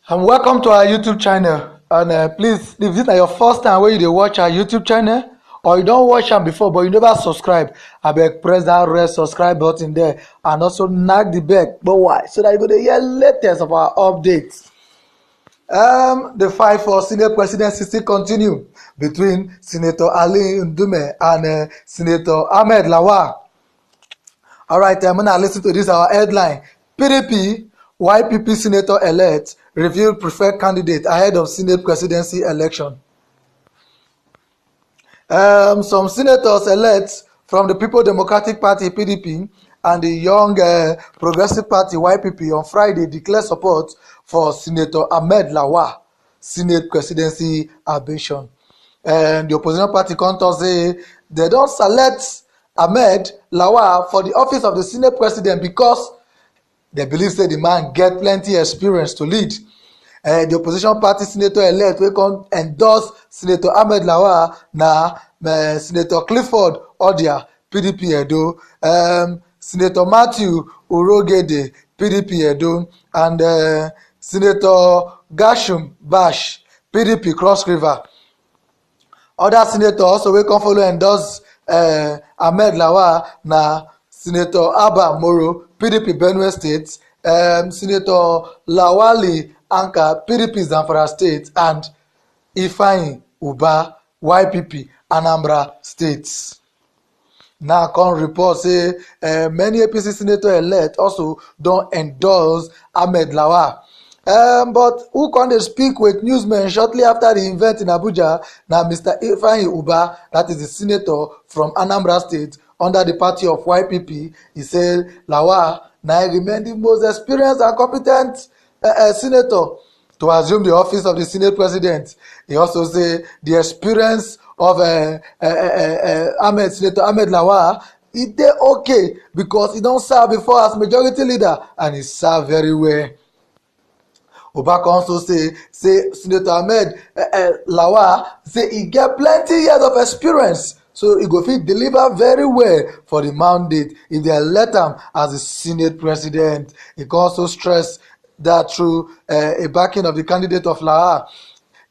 And welcome to our YouTube channel. And please, if this is your first time where you watch our YouTube channel, or you don't watch am before but you never subscribe, abeg press that red subscribe button there and also knack the bell. But why? So that you go to hear latest of our updates. The fight for Senate presidency still continue between Senator Ali Ndume and Senator Ahmed Lawal. All right, I'm gonna listen to this. Our headline: PDP YPP senator elect revealed preferred candidate ahead of Senate presidency election. Some senators elect from the People Democratic Party (PDP) and the Young Progressive Party (YPP) on Friday declared support for Senator Ahmed Lawal Senate presidency ambition. And the opposition party contest say they don't select Ahmed Lawal for the office of the Senate president because they believe say the man get plenty experience to lead. The opposition party senator elect wey come endorse Senator Ahmed Lawal na Senator Clifford Odia PDP Edo, Senator Matthew Urogede PDP Edo, and Senator Gashum Bash PDP Cross River. Other senators also wey come follow endorse Ahmed Lawal na Senator Abba Moro PDP Benue State, Senator Lawali Anka PDP Zamfara State, and Ifeanyi Uba YPP Anambra State. Now come report say many APC senator elect also don endorse Ahmed Lawal. But who come dey speak with newsmen shortly after the event in Abuja na Mr. Ifeanyi Uba, that is the senator from Anambra State under the party of YPP. He said Lawal na remain the most experienced and competent senator to assume the office of the Senate president. He also say the experience of Senator Ahmed Lawal, e dey okay because he don serve before as majority leader and he serve very well. Obaka also say Senator Ahmed Lawal say he get plenty years of experience, so he go fit deliver very well for the mandate if they elect am as the Senate president. He can also stress that through a backing of the candidate of Lawal,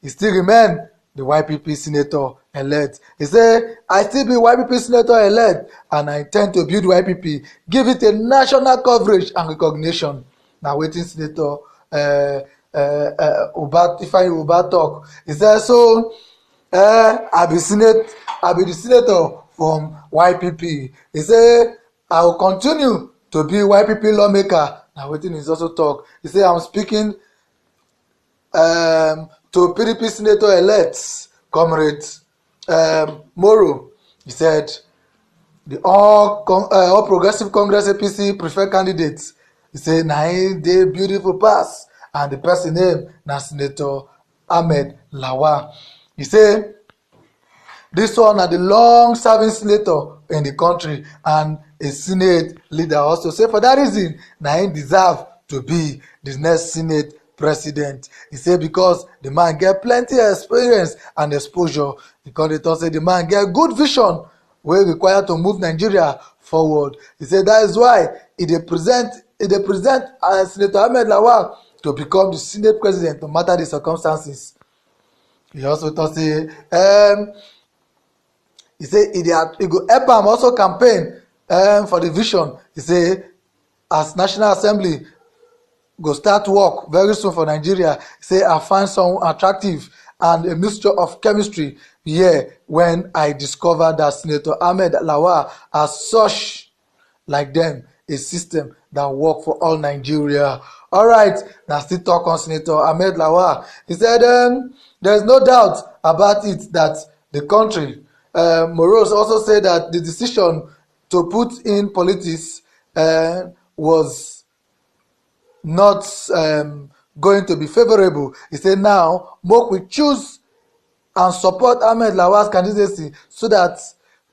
he still remain the YPP senator elect. He say, I still be YPP senator elect and I intend to build YPP, give it a national coverage and recognition. Now wetin Senator Ifeanyi Uba talk. He say so I be the senator from YPP. He say I will continue to be YPP lawmaker. Now wetin he also talk. He say I'm speaking to PDP senator elect comrade Moro. He said the all Progressive Congress APC preferred candidates. He say na him dey beautiful pass and the person name na Senator Ahmed Lawal. He say this one na the long serving senator in the country and a senate leader also. Say for that reason na him deserve to be the next senate president. He say because the man get plenty experience and exposure. The candidate say the man get good vision wey require to move Nigeria forward. He say that is why he dey present Senator Ahmed Lawal to become the Senate president no matter the circumstances. He also talk say he say he go help am also campaign for the vision. He say as National Assembly go start work very soon for Nigeria, say I find someone attractive and a mixture of chemistry here when I discover that Senator Ahmed Lawal as such like them a system that work for all Nigeria. All right, now still talk on Senator Ahmed Lawal. He said there's no doubt about it that the country, Moros also said that the decision to put in politics was not going to be favorable. He said now make we choose and support Ahmed Lawal's candidacy so that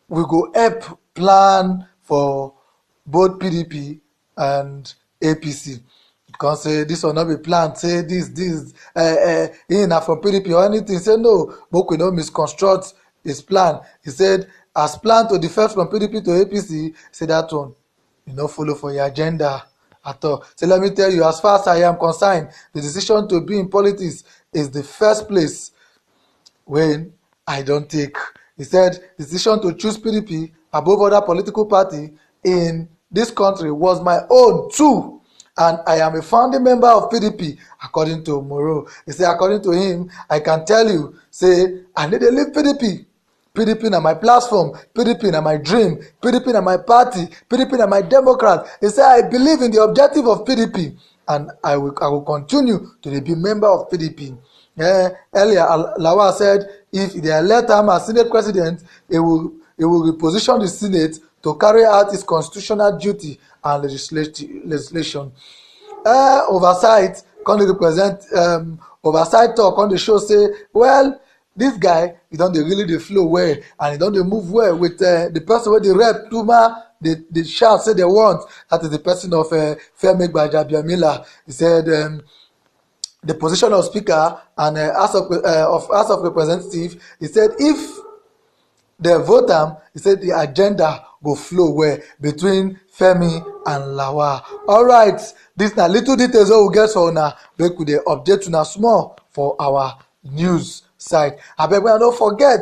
we go help plan for both PDP and APC. Because say this will not be planned, say this he na from PDP or anything. Say no, make we no misconstruct his plan. He said as plan to defect from PDP to APC, say that one you no follow for your agenda. at all. So let me tell you, as far as I am concerned, the decision to be in politics is the first place when I don't take. He said the decision to choose PDP above other political party in this country was my own too. And I am a founding member of PDP, according to Moro. He said, according to him, I can tell you, say, I need to leave PDP. PDP na my platform, PDP na my dream, PDP na my party, PDP na my Democrat. He said, I believe in the objective of PDP, and I will continue to be member of PDP. Earlier, Lawal said if they elect him as Senate President, he will reposition the Senate to carry out its constitutional duty and legislation. Oversight come dey represent oversight talk on the show say, well, this guy he don dey really dey flow well and he don dey move well with the person wey dey rep Tuma dey shout say they want. That is the person of Femi Gbajabiamila. He said the position of speaker and House of Representative. He said if they vote am, he said the agenda go flow well between Femi and Lawal. Alright, this na little details wey we get for una, make we dey update una small for our news site. Abeg una no forget